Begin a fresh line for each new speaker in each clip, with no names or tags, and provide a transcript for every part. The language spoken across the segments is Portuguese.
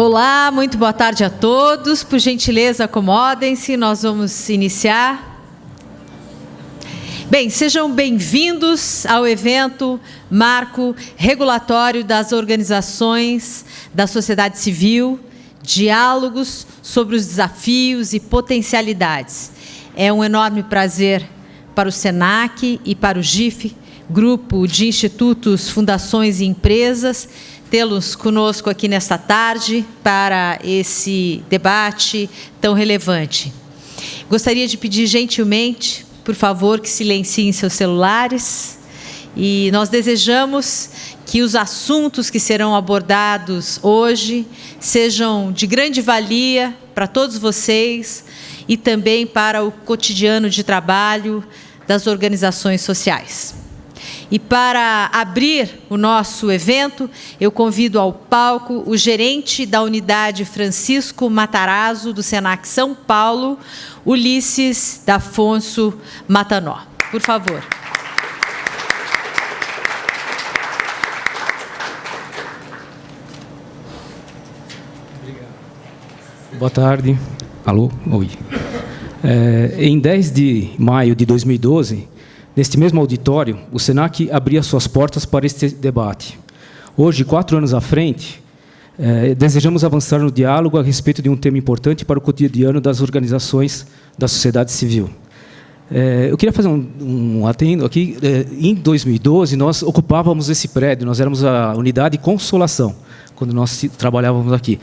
Olá, muito boa tarde a todos. Por gentileza, acomodem-se, nós vamos iniciar. Bem, sejam bem-vindos ao evento Marco Regulatório das Organizações da Sociedade Civil, Diálogos sobre os Desafios e Potencialidades. É um enorme prazer para o SENAC e para o GIF, Grupo de Institutos, Fundações e Empresas, tê-los conosco aqui nesta tarde para esse debate tão relevante. Gostaria de pedir gentilmente, por favor, que silenciem seus celulares, e nós desejamos que os assuntos que serão abordados hoje sejam de grande valia para todos vocês e também para o cotidiano de trabalho das organizações sociais. E para abrir o nosso evento, eu convido ao palco o gerente da unidade Francisco Matarazzo, do SENAC São Paulo, Ulisses D'Afonso Matanó. Por favor.
Boa tarde. Alô? Oi. Em 10 de maio de 2012, neste mesmo auditório, o SENAC abria suas portas para este debate. Hoje, 4 anos à frente, desejamos avançar no diálogo a respeito de um tema importante para o cotidiano das organizações da sociedade civil. Eu queria fazer um atendo aqui. Em 2012, nós ocupávamos esse prédio, nós éramos a unidade Consolação, quando nós trabalhávamos aqui.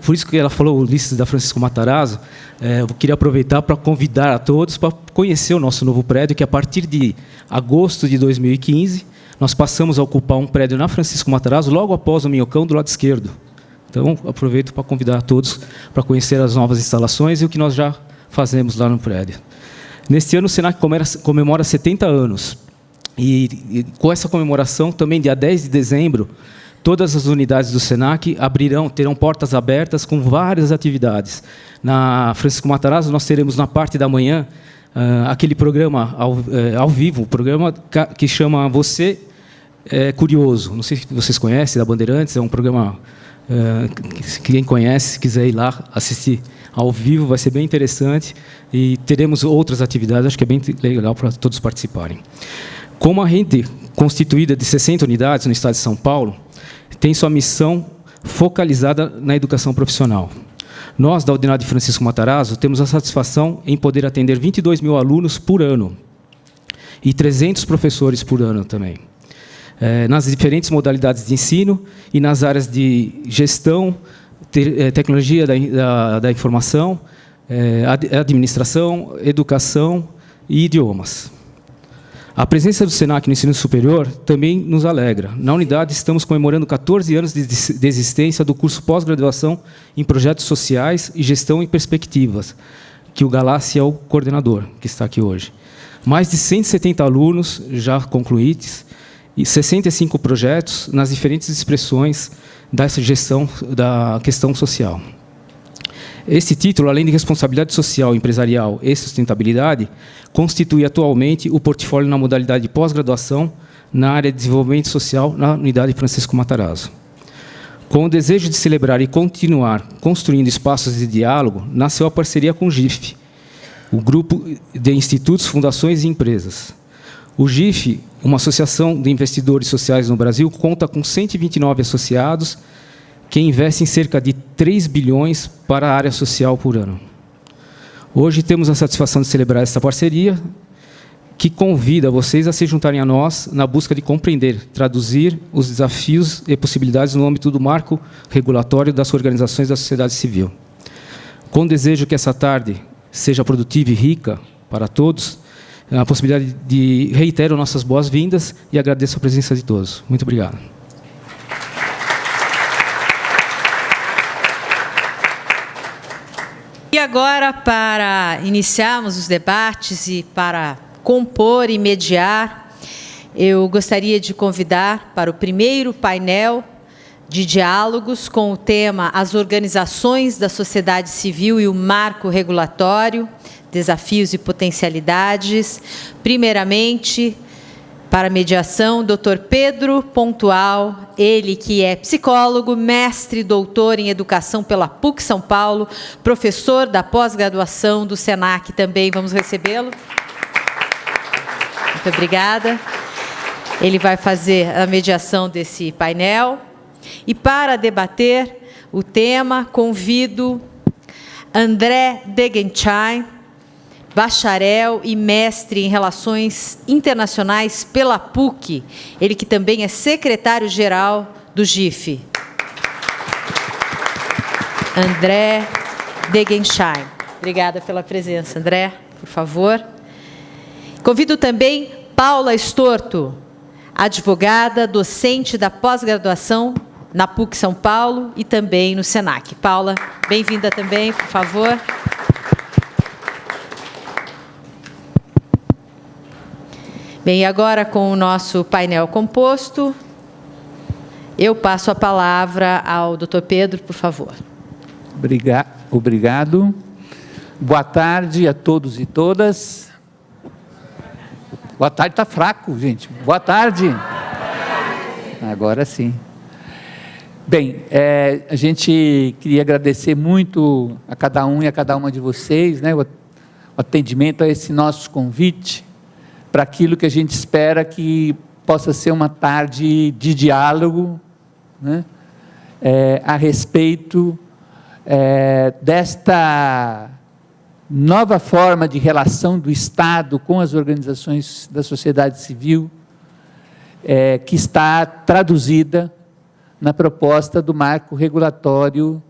Por isso que ela falou, Ulisses da Francisco Matarazzo, eu queria aproveitar para convidar a todos para conhecer o nosso novo prédio, que a partir de agosto de 2015, nós passamos a ocupar um prédio na Francisco Matarazzo, logo após o Minhocão, do lado esquerdo. Então, aproveito para convidar a todos para conhecer as novas instalações e o que nós já fazemos lá no prédio. Neste ano, o SENAC comemora 70 anos. E com essa comemoração, também dia 10 de dezembro, todas as unidades do SENAC terão portas abertas com várias atividades. Na Francisco Matarazzo, nós teremos na parte da manhã aquele programa ao vivo, um programa que chama Você é Curioso. Não sei se vocês conhecem, da Bandeirantes, é um programa que quem conhece, se quiser ir lá assistir ao vivo, vai ser bem interessante. E teremos outras atividades, acho que é bem legal para todos participarem. Com uma rede constituída de 60 unidades no estado de São Paulo, tem sua missão focalizada na educação profissional. Nós, da unidade Francisco Matarazzo, temos a satisfação em poder atender 22 mil alunos por ano e 300 professores por ano também, nas diferentes modalidades de ensino e nas áreas de gestão, tecnologia da informação, administração, educação e idiomas. A presença do SENAC no ensino superior também nos alegra. Na unidade, estamos comemorando 14 anos de existência do curso pós-graduação em Projetos Sociais e Gestão em Perspectivas, que o Galassi é o coordenador, que está aqui hoje. Mais de 170 alunos já concluídos e 65 projetos nas diferentes expressões dessa gestão da questão social. Esse título, além de responsabilidade social, empresarial e sustentabilidade, constitui atualmente o portfólio na modalidade de pós-graduação na área de desenvolvimento social na unidade Francisco Matarazzo. Com o desejo de celebrar e continuar construindo espaços de diálogo, nasceu a parceria com o GIF, o Grupo de Institutos, Fundações e Empresas. O GIF, uma associação de investidores sociais no Brasil, conta com 129 associados, que investe em cerca de 3 bilhões para a área social por ano. Hoje temos a satisfação de celebrar essa parceria, que convida vocês a se juntarem a nós na busca de compreender, traduzir os desafios e possibilidades no âmbito do marco regulatório das organizações da sociedade civil. Com o desejo que essa tarde seja produtiva e rica para todos, a possibilidade de reitero nossas boas-vindas e agradeço a presença de todos. Muito obrigado.
E agora, para iniciarmos os debates e para compor e mediar, eu gostaria de convidar para o primeiro painel de diálogos com o tema As Organizações da Sociedade Civil e o Marco Regulatório, Desafios e Potencialidades. Primeiramente, Para a mediação, Dr. Pedro Pontual, ele que é psicólogo, mestre e doutor em educação pela PUC São Paulo, professor da pós-graduação do SENAC também. Vamos recebê-lo. Muito obrigada. Ele vai fazer a mediação desse painel. E para debater o tema, convido André Degenschein, bacharel e mestre em Relações Internacionais pela PUC, ele que também é secretário-geral do GIF. André Degenschein. Obrigada pela presença, André, por favor. Convido também Paula Estorto, advogada, docente da pós-graduação na PUC São Paulo e também no SENAC. Paula, bem-vinda também, por favor. Bem, e agora com o nosso painel composto, eu passo a palavra ao Dr. Pedro, por favor.
Obrigado. Boa tarde a todos e todas. Boa tarde, está fraco, gente. Boa tarde. Agora sim. Bem, a gente queria agradecer muito a cada um e a cada uma de vocês, né, o atendimento a esse nosso convite, para aquilo que a gente espera que possa ser uma tarde de diálogo, né, a respeito desta nova forma de relação do Estado com as organizações da sociedade civil, que está traduzida na proposta do marco regulatório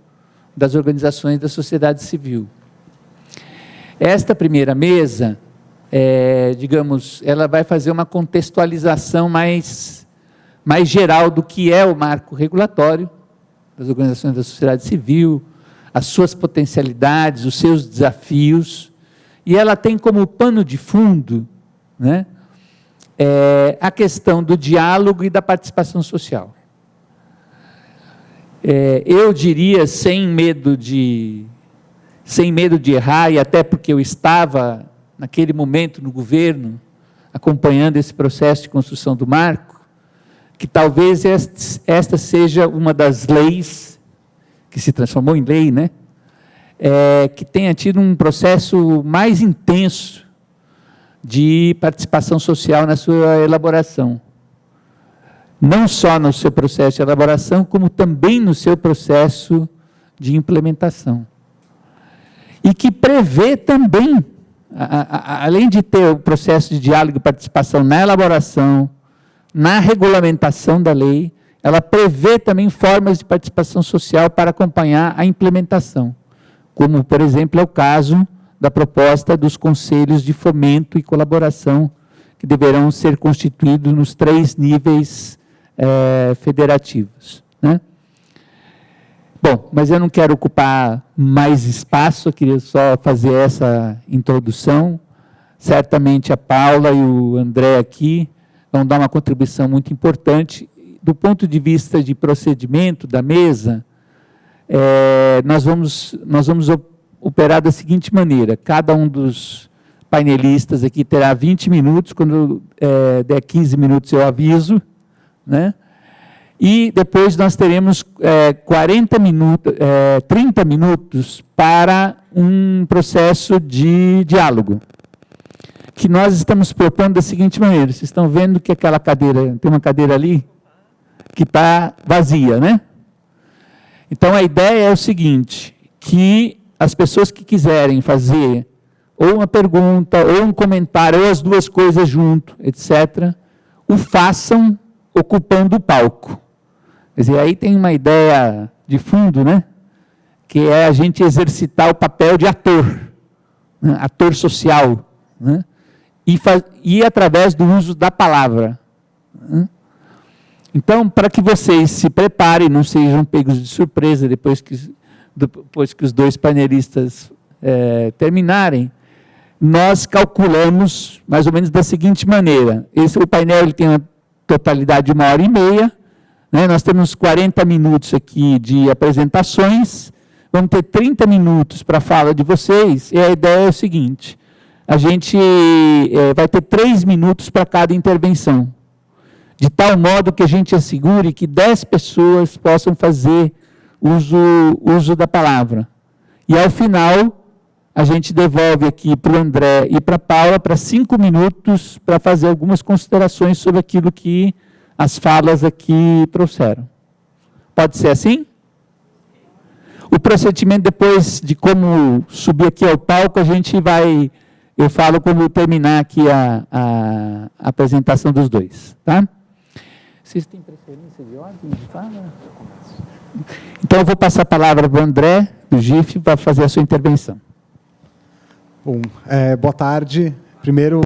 das organizações da sociedade civil. Esta primeira mesa, digamos, ela vai fazer uma contextualização mais geral do que é o marco regulatório das organizações da sociedade civil, as suas potencialidades, os seus desafios, e ela tem como pano de fundo, né, a questão do diálogo e da participação social. Eu diria, sem medo de errar, e até porque eu estava naquele momento no governo, acompanhando esse processo de construção do marco, que talvez esta seja uma das leis, que se transformou em lei, né? Que tenha tido um processo mais intenso de participação social na sua elaboração. Não só no seu processo de elaboração, como também no seu processo de implementação. E que prevê também, além de ter o processo de diálogo e participação na elaboração, na regulamentação da lei, ela prevê também formas de participação social para acompanhar a implementação, como, por exemplo, é o caso da proposta dos conselhos de fomento e colaboração, que deverão ser constituídos nos 3 níveis federativos, né? Bom, mas eu não quero ocupar mais espaço, eu queria só fazer essa introdução. Certamente a Paula e o André aqui vão dar uma contribuição muito importante. Do ponto de vista de procedimento da mesa, nós vamos operar da seguinte maneira: cada um dos painelistas aqui terá 20 minutos, quando der 15 minutos eu aviso, né? E depois nós teremos 30 minutos para um processo de diálogo, que nós estamos propondo da seguinte maneira. Vocês estão vendo que aquela cadeira, tem uma cadeira ali, que está vazia, né? Então, a ideia é o seguinte, que as pessoas que quiserem fazer ou uma pergunta, ou um comentário, ou as duas coisas junto, etc., o façam ocupando o palco. Quer dizer, aí tem uma ideia de fundo, né? Que é a gente exercitar o papel de ator, né? Ator social, né? E através do uso da palavra, né? Então, para que vocês se preparem, não sejam pegos de surpresa depois que os 2 painelistas terminarem, nós calculamos mais ou menos da seguinte maneira. O painel ele tem uma totalidade de 1h30, né? Nós temos 40 minutos aqui de apresentações, vamos ter 30 minutos para a fala de vocês, e a ideia é o seguinte: a gente vai ter 3 minutos para cada intervenção. de tal modo que a gente assegure que 10 pessoas possam fazer uso da palavra. E, ao final, a gente devolve aqui para o André e para a Paula para 5 minutos para fazer algumas considerações sobre aquilo que as falas aqui trouxeram. Pode ser assim? O procedimento, depois de como subir aqui ao palco, eu falo como terminar aqui a apresentação dos dois. Tá? Vocês têm preferência de ordem de fala? Então, eu vou passar a palavra para o André, do GIF, para fazer a sua intervenção.
Bom, boa tarde. Primeiro,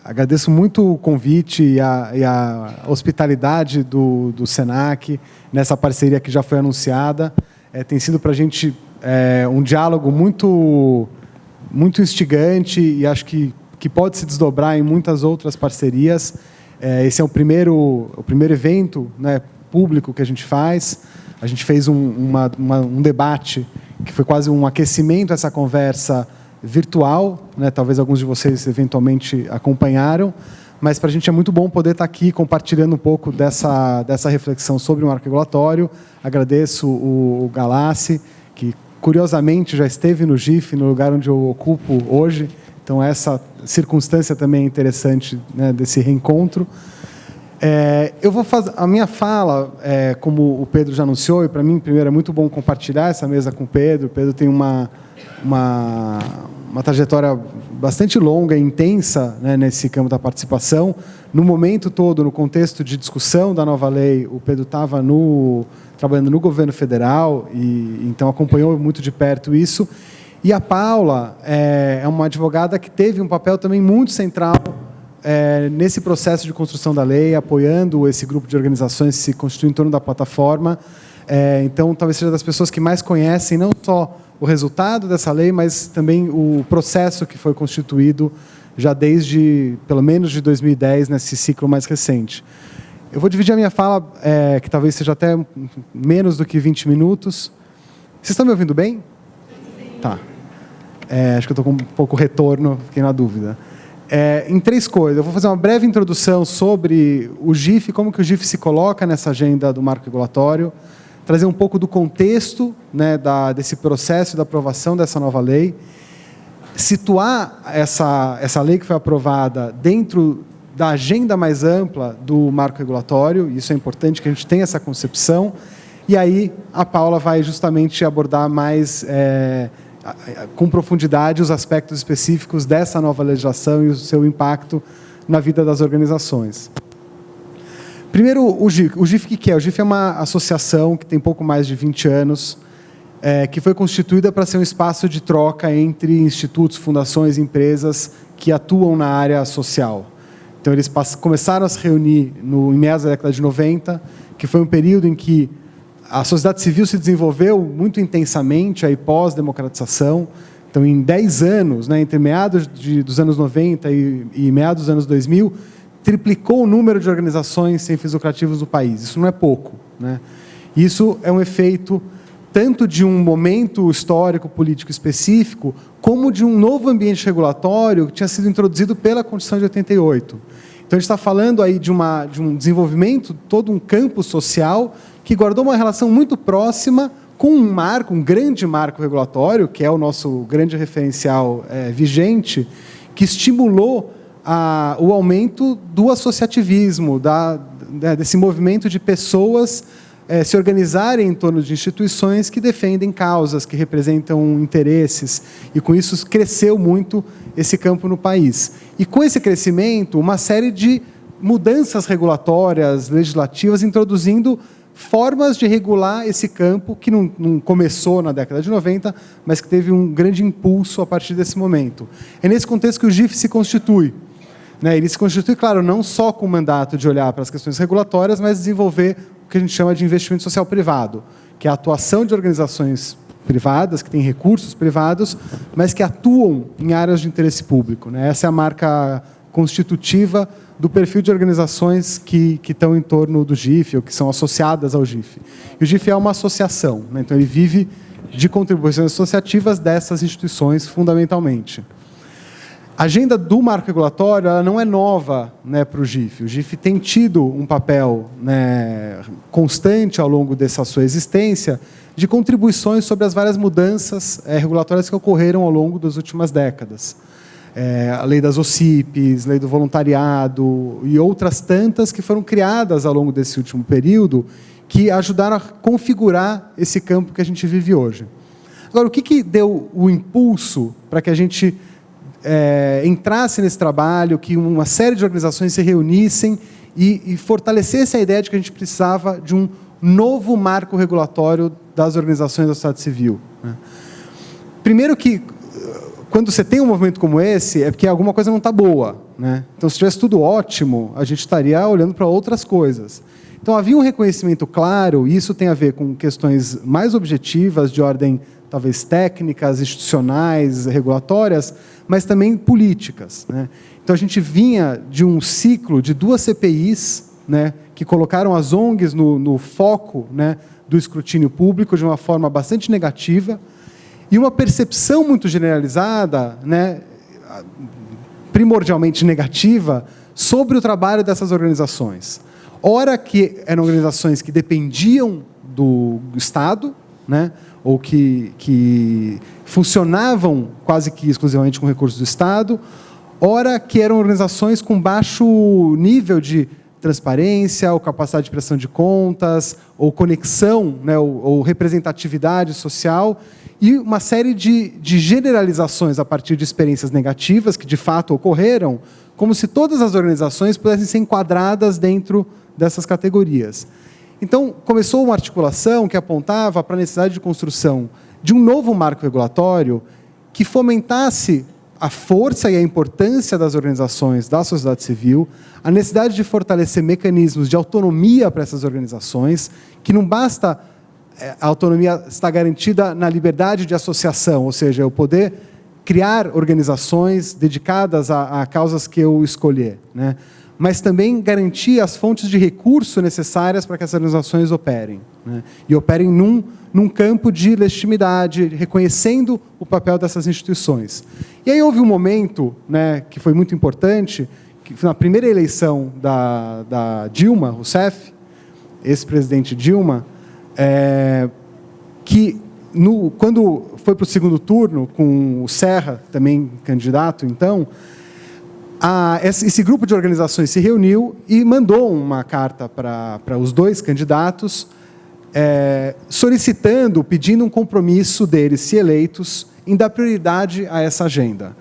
agradeço muito o convite e a hospitalidade do SENAC nessa parceria que já foi anunciada. Tem sido para a gente um diálogo muito instigante e acho que pode se desdobrar em muitas outras parcerias. Esse é o primeiro evento, né, público que a gente faz. A gente fez um debate que foi quase um aquecimento a essa conversa virtual, né? Talvez alguns de vocês eventualmente acompanharam, mas para a gente é muito bom poder estar aqui compartilhando um pouco dessa reflexão sobre o marco regulatório. Agradeço o Galassi, que curiosamente já esteve no GIF, no lugar onde eu ocupo hoje, então essa circunstância também é interessante, né, desse reencontro. Eu vou fazer a minha fala, como o Pedro já anunciou, e para mim, primeiro, é muito bom compartilhar essa mesa com o Pedro. O Pedro tem uma trajetória bastante longa e intensa, né, nesse campo da participação. No momento todo, no contexto de discussão da nova lei, o Pedro estava trabalhando no governo federal e então acompanhou muito de perto isso. E a Paula é uma advogada que teve um papel também muito central nesse processo de construção da lei, apoiando esse grupo de organizações que se constitui em torno da plataforma. Então, talvez seja das pessoas que mais conhecem não só o resultado dessa lei, mas também o processo que foi constituído já desde, pelo menos, de 2010, nesse ciclo mais recente. Eu vou dividir a minha fala, que talvez seja até menos do que 20 minutos. Vocês estão me ouvindo bem? Sim. Tá. Acho que eu estou com um pouco retorno, fiquei na dúvida. Em 3 coisas. Eu vou fazer uma breve introdução sobre o GIF, como que o GIF se coloca nessa agenda do marco regulatório, trazer um pouco do contexto, né, desse processo da aprovação dessa nova lei, situar essa lei que foi aprovada dentro da agenda mais ampla do marco regulatório, isso é importante que a gente tenha essa concepção, e aí a Paula vai justamente abordar mais com profundidade os aspectos específicos dessa nova legislação e o seu impacto na vida das organizações. Primeiro, o GIF. O GIF, o que é? O GIF é uma associação que tem pouco mais de 20 anos, que foi constituída para ser um espaço de troca entre institutos, fundações, empresas que atuam na área social. Então, eles começaram a se reunir em meados da década de 90, que foi um período em que a sociedade civil se desenvolveu muito intensamente aí pós-democratização. Então, em 10 anos, né, entre meados dos anos 90 e meados dos anos 2000, triplicou o número de organizações sem fins lucrativos do país. Isso não é pouco, né? Isso é um efeito tanto de um momento histórico, político específico, como de um novo ambiente regulatório que tinha sido introduzido pela Constituição de 88. Então, a gente está falando aí de um desenvolvimento, todo um campo social que guardou uma relação muito próxima com um grande marco regulatório, que é o nosso grande referencial vigente, que estimulou o aumento do associativismo, desse movimento de pessoas se organizarem em torno de instituições que defendem causas, que representam interesses, e com isso cresceu muito esse campo no país. E com esse crescimento, uma série de mudanças regulatórias, legislativas, introduzindo formas de regular esse campo, que não começou na década de 90, mas que teve um grande impulso a partir desse momento. É nesse contexto que o GIF se constitui. Ele se constitui, claro, não só com o mandato de olhar para as questões regulatórias, mas desenvolver o que a gente chama de investimento social privado, que é a atuação de organizações privadas, que têm recursos privados, mas que atuam em áreas de interesse público. Essa é a marca constitutiva do perfil de organizações que estão em torno do GIF, ou que são associadas ao GIF. E o GIF é uma associação, então ele vive de contribuições associativas dessas instituições, fundamentalmente. A agenda do marco regulatório ela não é nova, né, para o GIF. O GIF tem tido um papel, né, constante ao longo dessa sua existência de contribuições sobre as várias mudanças regulatórias que ocorreram ao longo das últimas décadas. A lei das OCIPs, lei do voluntariado e outras tantas que foram criadas ao longo desse último período que ajudaram a configurar esse campo que a gente vive hoje. Agora, o que deu o impulso para que a gente entrasse nesse trabalho, que uma série de organizações se reunissem e fortalecesse a ideia de que a gente precisava de um novo marco regulatório das organizações da sociedade civil, né? Primeiro que, quando você tem um movimento como esse, é porque alguma coisa não está boa, né? Então, se tivesse tudo ótimo, a gente estaria olhando para outras coisas. Então, havia um reconhecimento claro, e isso tem a ver com questões mais objetivas, de ordem, talvez, técnicas, institucionais, regulatórias, mas também políticas, né? Então, a gente vinha de um ciclo de 2 CPIs, né, que colocaram as ONGs no foco, né, do escrutínio público de uma forma bastante negativa, e uma percepção muito generalizada, né, primordialmente negativa, sobre o trabalho dessas organizações. Ora que eram organizações que dependiam do Estado, né, ou que funcionavam quase que exclusivamente com recursos do Estado, ora que eram organizações com baixo nível de transparência, ou capacidade de prestação de contas, ou conexão, né, ou representatividade social, e uma série de generalizações a partir de experiências negativas que, de fato, ocorreram, como se todas as organizações pudessem ser enquadradas dentro dessas categorias. Então, começou uma articulação que apontava para a necessidade de construção de um novo marco regulatório que fomentasse a força e a importância das organizações da sociedade civil, a necessidade de fortalecer mecanismos de autonomia para essas organizações, que não basta a autonomia estar garantida na liberdade de associação, ou seja, eu poder criar organizações dedicadas a causas que eu escolher, né? Mas também garantir as fontes de recurso necessárias para que essas organizações operem, né? E operem num campo de legitimidade, reconhecendo o papel dessas instituições. E aí houve um momento, né, que foi muito importante, que na primeira eleição da Dilma Rousseff, ex-presidente Dilma, que quando foi para o segundo turno, com o Serra, também candidato, então, esse grupo de organizações se reuniu e mandou uma carta para os 2 candidatos, solicitando, pedindo um compromisso deles, se eleitos, em dar prioridade a essa agenda.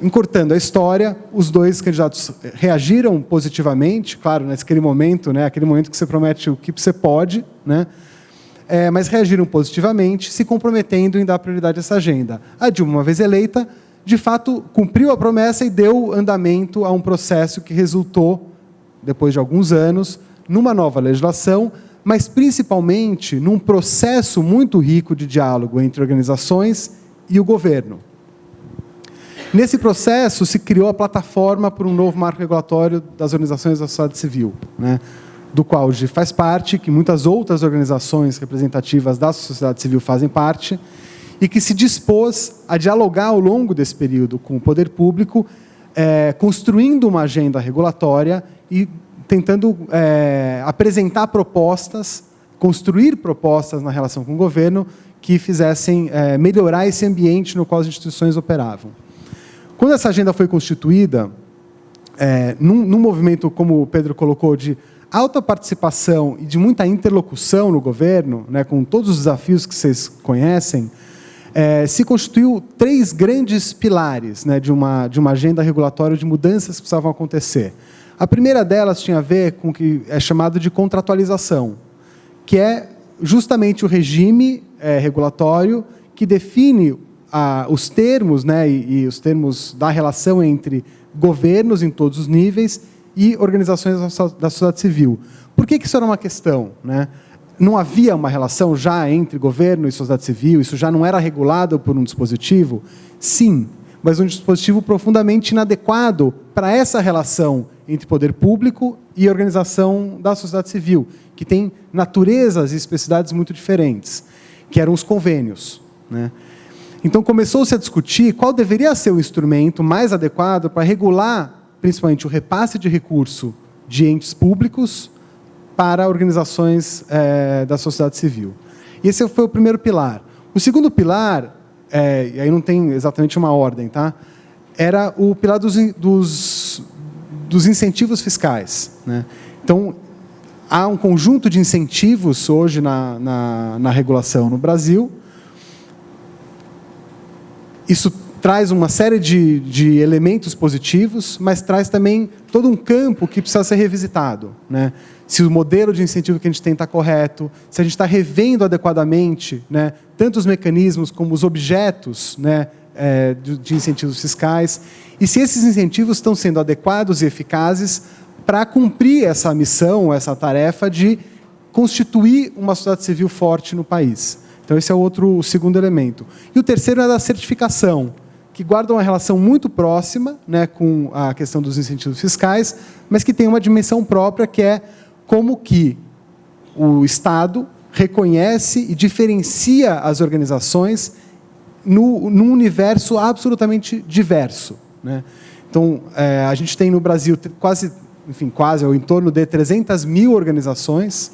Encurtando a história, os 2 candidatos reagiram positivamente, claro, naquele momento, né, aquele momento que você promete o que você pode, né, mas reagiram positivamente, se comprometendo em dar prioridade a essa agenda. A Dilma, uma vez eleita, de fato, cumpriu a promessa e deu andamento a um processo que resultou, depois de alguns anos, numa nova legislação, mas principalmente num processo muito rico de diálogo entre organizações e o governo. Nesse processo, se criou a plataforma para um novo marco regulatório das organizações da sociedade civil, né, do qual o GIF faz parte, que muitas outras organizações representativas da sociedade civil fazem parte, e que se dispôs a dialogar ao longo desse período com o poder público, construindo uma agenda regulatória e tentando apresentar propostas, construir propostas na relação com o governo que fizessem melhorar esse ambiente no qual as instituições operavam. Quando essa agenda foi constituída, num movimento, como o Pedro colocou, de alta participação e de muita interlocução no governo, né, com todos os desafios que vocês conhecem, se constituiu 3 grandes pilares, né, de uma agenda regulatória de mudanças que precisavam acontecer. A primeira delas tinha a ver com o que é chamado de contratualização, que é justamente o regime regulatório que define os termos, né, e os termos da relação entre governos em todos os níveis e organizações da sociedade civil. Por que isso era uma questão, né? Não havia uma relação já entre governo e sociedade civil? Isso já não era regulado por um dispositivo? Sim, mas um dispositivo profundamente inadequado para essa relação entre poder público e organização da sociedade civil, que tem naturezas e especificidades muito diferentes, que eram os convênios, né? Então, começou-se a discutir qual deveria ser o instrumento mais adequado para regular, principalmente, o repasse de recurso de entes públicos para organizações da sociedade civil. E esse foi o primeiro pilar. O segundo pilar, e aí não tem exatamente uma ordem, tá? Era o pilar dos incentivos fiscais, né? Então, há um conjunto de incentivos hoje na regulação no Brasil. Isso traz uma série de elementos positivos, mas traz também todo um campo que precisa ser revisitado, né? Se o modelo de incentivo que a gente tem está correto, se a gente está revendo adequadamente, né, tanto os mecanismos como os objetos, né, de incentivos fiscais, e se esses incentivos estão sendo adequados e eficazes para cumprir essa missão, essa tarefa de constituir uma sociedade civil forte no país. Então, esse é o segundo elemento. E o terceiro é da certificação, que guarda uma relação muito próxima, né, com a questão dos incentivos fiscais, mas que tem uma dimensão própria, que é como que o Estado reconhece e diferencia as organizações num universo absolutamente diverso, né? Então, a gente tem no Brasil quase, ou em torno de 300 mil organizações,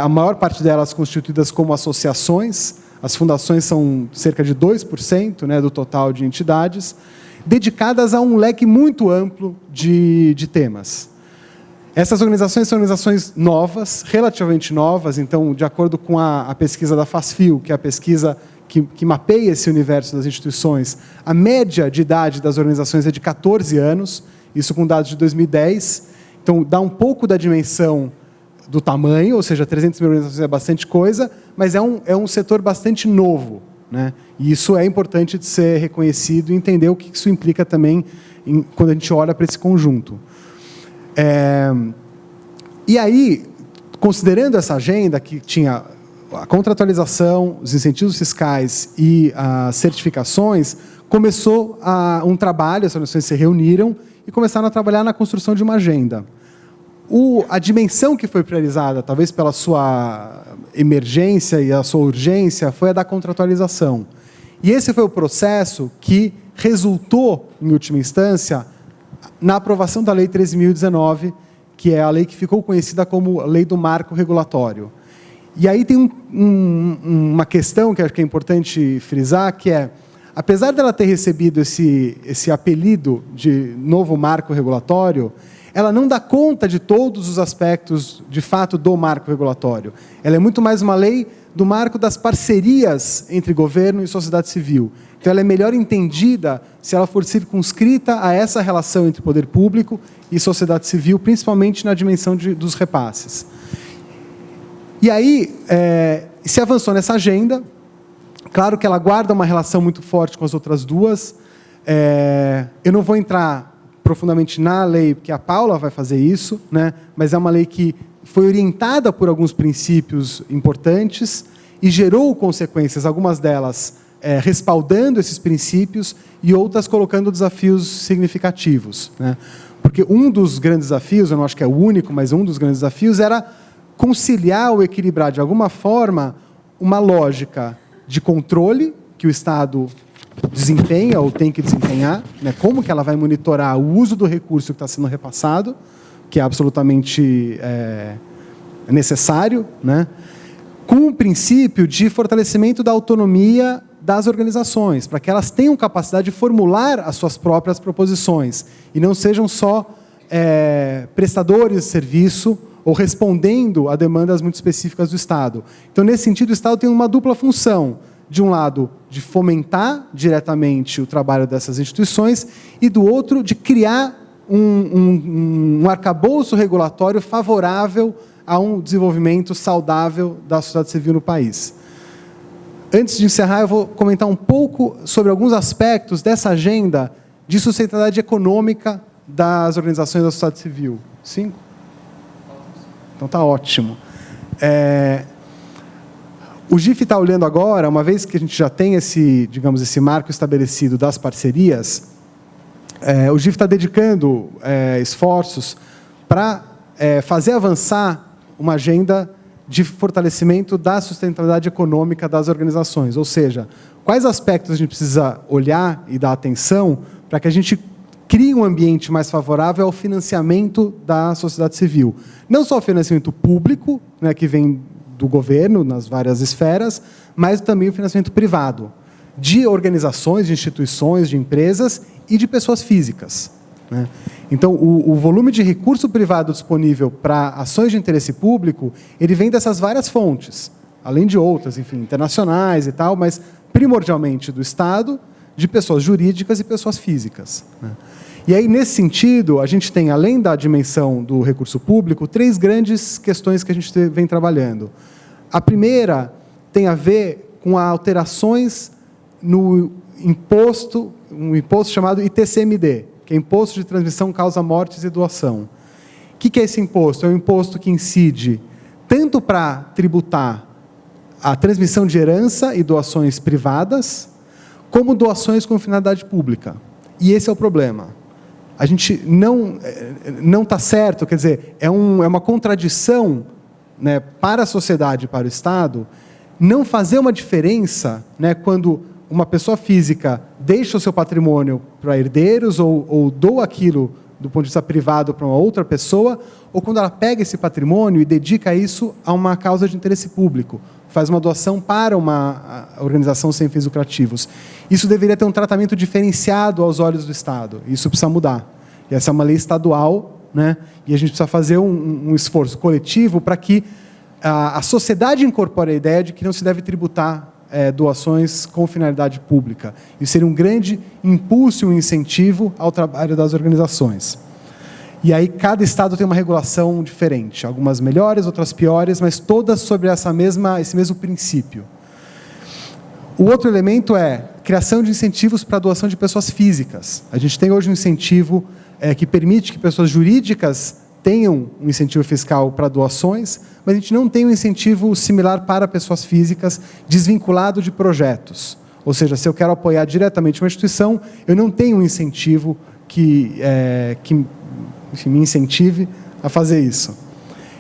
a maior parte delas constituídas como associações. As fundações são cerca de 2%, né, do total de entidades, dedicadas a um leque muito amplo de temas. Essas organizações são organizações novas, relativamente novas. Então, de acordo com a pesquisa da FASFIL, que é a pesquisa que mapeia esse universo das instituições, a média de idade das organizações é de 14 anos, isso com dados de 2010. Então, dá um pouco da dimensão do tamanho, ou seja, 300 mil organizações é bastante coisa, mas é um setor bastante novo, né? E isso é importante de ser reconhecido e entender o que isso implica também quando a gente olha para esse conjunto. E aí, considerando essa agenda que tinha a contratualização, os incentivos fiscais e as certificações, começou um trabalho, as organizações se reuniram e começaram a trabalhar na construção de uma agenda. A dimensão que foi priorizada, talvez pela sua emergência e a sua urgência, foi a da contratualização. E esse foi o processo que resultou, em última instância, na aprovação da Lei 13.019, que é a lei que ficou conhecida como Lei do Marco Regulatório. E aí tem uma questão que acho que é importante frisar, que é, apesar dela ter recebido esse apelido de novo marco regulatório, ela não dá conta de todos os aspectos, de fato, do marco regulatório. Ela é muito mais uma lei do marco das parcerias entre governo e sociedade civil. Então, ela é melhor entendida se ela for circunscrita a essa relação entre poder público e sociedade civil, principalmente na dimensão dos repasses. E aí, se avançou nessa agenda. Claro que ela guarda uma relação muito forte com as outras duas. Eu não vou entrar profundamente na lei, porque a Paula vai fazer isso, né? Mas é uma lei que foi orientada por alguns princípios importantes e gerou consequências, algumas delas respaldando esses princípios e outras colocando desafios significativos, né? Porque um dos grandes desafios, eu não acho que é o único, mas um dos grandes desafios era conciliar ou equilibrar, de alguma forma, uma lógica de controle que o Estado desempenha ou tem que desempenhar, né? Como que ela vai monitorar o uso do recurso que está sendo repassado, que é absolutamente necessário, né? Com o princípio de fortalecimento da autonomia das organizações, para que elas tenham capacidade de formular as suas próprias proposições e não sejam só prestadores de serviço ou respondendo a demandas muito específicas do Estado. Então, nesse sentido, o Estado tem uma dupla função. De um lado, de fomentar diretamente o trabalho dessas instituições, e do outro, de criar um arcabouço regulatório favorável a um desenvolvimento saudável da sociedade civil no país. Antes de encerrar, eu vou comentar um pouco sobre alguns aspectos dessa agenda de sustentabilidade econômica das organizações da sociedade civil. 5? Então, está ótimo. O GIF está olhando agora, uma vez que a gente já tem esse marco estabelecido das parcerias, o GIF está dedicando esforços para fazer avançar uma agenda de fortalecimento da sustentabilidade econômica das organizações. Ou seja, quais aspectos a gente precisa olhar e dar atenção para que a gente crie um ambiente mais favorável ao financiamento da sociedade civil. Não só o financiamento público, né, que vem do governo, nas várias esferas, mas também o financiamento privado, de organizações, de instituições, de empresas e de pessoas físicas, né? Então, o volume de recurso privado disponível para ações de interesse público, ele vem dessas várias fontes, além de outras, enfim, internacionais e tal, mas primordialmente do Estado, de pessoas jurídicas e pessoas físicas, né? E aí, nesse sentido, a gente tem, além da dimensão do recurso público, 3 grandes questões que a gente vem trabalhando. A primeira tem a ver com alterações no imposto, um imposto chamado ITCMD, que é Imposto de Transmissão, Causa Mortes e Doação. O que é esse imposto? É um imposto que incide tanto para tributar a transmissão de herança e doações privadas, como doações com finalidade pública. E esse é o problema. A gente não está certo, quer dizer, é uma contradição, né, para a sociedade e para o Estado, não fazer uma diferença, né, quando uma pessoa física deixa o seu patrimônio para herdeiros ou doa aquilo do ponto de vista privado para uma outra pessoa, ou quando ela pega esse patrimônio e dedica isso a uma causa de interesse público, faz uma doação para uma organização sem fins lucrativos. Isso deveria ter um tratamento diferenciado aos olhos do Estado. Isso precisa mudar. E essa é uma lei estadual, né? E a gente precisa fazer um esforço coletivo para que a sociedade incorpore a ideia de que não se deve tributar doações com finalidade pública. Isso seria um grande impulso e um incentivo ao trabalho das organizações. E aí cada Estado tem uma regulação diferente, algumas melhores, outras piores, mas todas sobre esse mesmo princípio. O outro elemento é criação de incentivos para a doação de pessoas físicas. A gente tem hoje um incentivo que permite que pessoas jurídicas tenham um incentivo fiscal para doações, mas a gente não tem um incentivo similar para pessoas físicas desvinculado de projetos. Ou seja, se eu quero apoiar diretamente uma instituição, eu não tenho um incentivo que enfim, me incentive a fazer isso.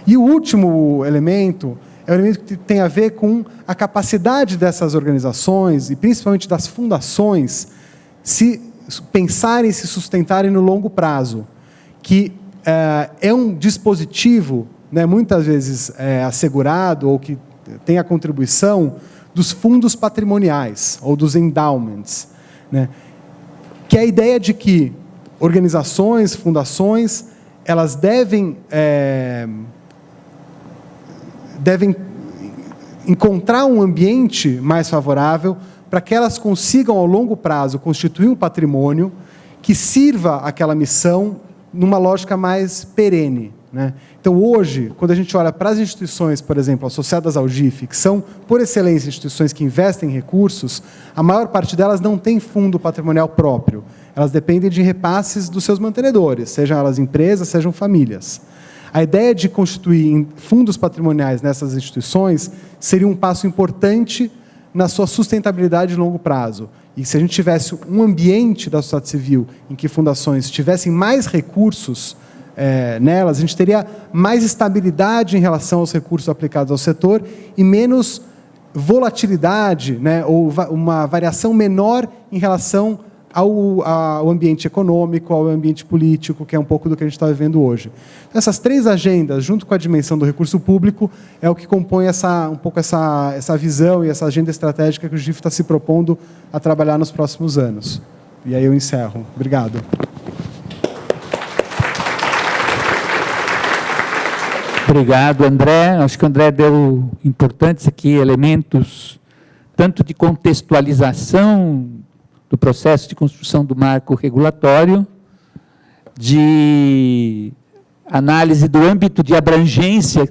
E o último elemento é um elemento que tem a ver com a capacidade dessas organizações, e principalmente das fundações, se pensarem e se sustentarem no longo prazo, que é um dispositivo, né, muitas vezes assegurado, ou que tem a contribuição dos fundos patrimoniais, ou dos endowments, né, que é a ideia de que organizações, fundações, elas devem encontrar um ambiente mais favorável para que elas consigam, ao longo prazo, constituir um patrimônio que sirva aquela missão numa lógica mais perene, né? Então, hoje, quando a gente olha para as instituições, por exemplo, associadas ao GIF, que são, por excelência, instituições que investem em recursos, a maior parte delas não tem fundo patrimonial próprio. Elas dependem de repasses dos seus mantenedores, sejam elas empresas, sejam famílias. A ideia de constituir fundos patrimoniais nessas instituições seria um passo importante na sua sustentabilidade de longo prazo. E se a gente tivesse um ambiente da sociedade civil em que fundações tivessem mais recursos nelas, a gente teria mais estabilidade em relação aos recursos aplicados ao setor e menos volatilidade, né, ou uma variação menor em relação ao ambiente econômico, ao ambiente político, que é um pouco do que a gente está vivendo hoje. Essas 3 agendas, junto com a dimensão do recurso público, é o que compõe um pouco essa visão e essa agenda estratégica que o GIF está se propondo a trabalhar nos próximos anos. E aí eu encerro. Obrigado.
Obrigado, André. Acho que o André deu importantes aqui elementos, tanto de contextualização do processo de construção do marco regulatório, de análise do âmbito de abrangência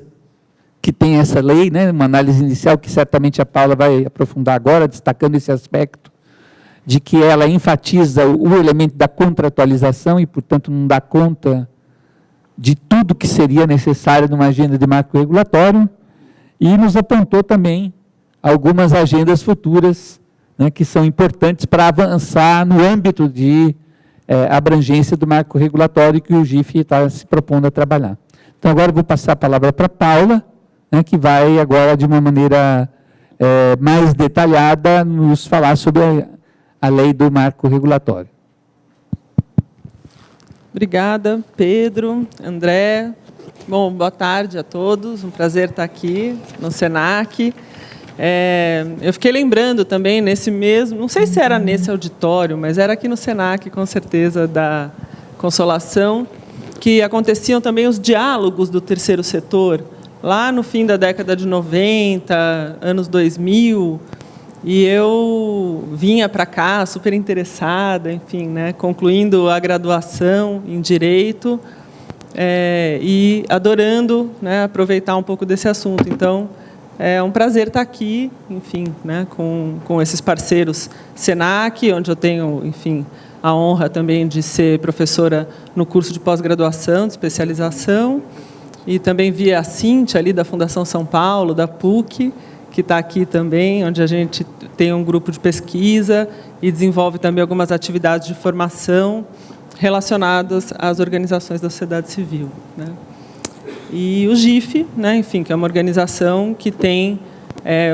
que tem essa lei, né? Uma análise inicial que certamente a Paula vai aprofundar agora, destacando esse aspecto de que ela enfatiza o elemento da contratualização e, portanto, não dá conta de tudo que seria necessário numa agenda de marco regulatório, e nos apontou também algumas agendas futuras, né, que são importantes para avançar no âmbito de abrangência do marco regulatório que o GIF está se propondo a trabalhar. Então, agora eu vou passar a palavra para a Paula, né, que vai agora, de uma maneira mais detalhada, nos falar sobre a lei do marco regulatório.
Obrigada, Pedro, André. Bom, boa tarde a todos. Um prazer estar aqui no SENAC. Eu fiquei lembrando também nesse mesmo, não sei se era nesse auditório, mas era aqui no SENAC, com certeza, da Consolação, que aconteciam também os diálogos do terceiro setor, lá no fim da década de 90, anos 2000, e eu vinha para cá super interessada, enfim, né, concluindo a graduação em Direito, e adorando, né, aproveitar um pouco desse assunto. Então, é um prazer estar aqui, enfim, né, com esses parceiros SENAC, onde eu tenho, enfim, a honra também de ser professora no curso de pós-graduação, de especialização, e também via a Cíntia, ali da Fundação São Paulo, da PUC, que está aqui também, onde a gente tem um grupo de pesquisa e desenvolve também algumas atividades de formação relacionadas às organizações da sociedade civil, né? E o GIF, né, enfim, que é uma organização que tem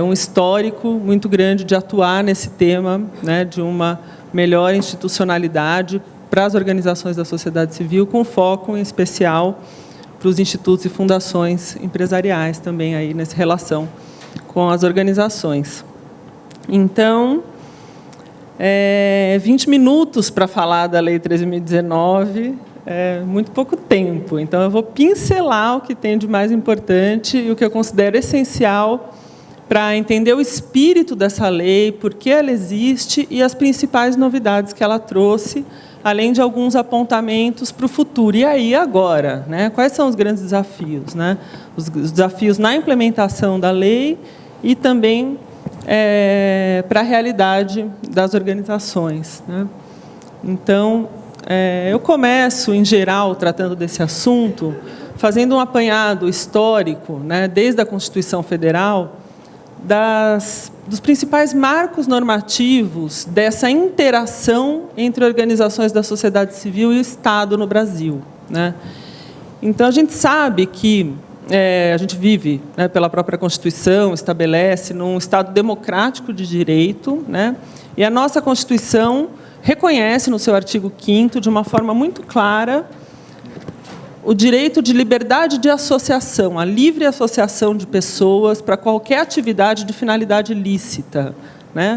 um histórico muito grande de atuar nesse tema, né, de uma melhor institucionalidade para as organizações da sociedade civil, com foco em especial para os institutos e fundações empresariais também aí nessa relação com as organizações. Então, 20 minutos para falar da Lei 13.019, muito pouco tempo. Então, eu vou pincelar o que tem de mais importante e o que eu considero essencial para entender o espírito dessa lei, por que ela existe e as principais novidades que ela trouxe, além de alguns apontamentos para o futuro. E aí, agora, né? Quais são os grandes desafios, né? Os desafios na implementação da lei e também para a realidade das organizações, né? Então, eu começo, em geral, tratando desse assunto, fazendo um apanhado histórico, né, desde a Constituição Federal, dos principais marcos normativos dessa interação entre organizações da sociedade civil e o Estado no Brasil, né? Então, a gente sabe que a gente vive, né, pela própria Constituição, estabelece num Estado democrático de direito, né? E a nossa Constituição reconhece no seu artigo 5º, de uma forma muito clara, o direito de liberdade de associação, a livre associação de pessoas para qualquer atividade de finalidade lícita,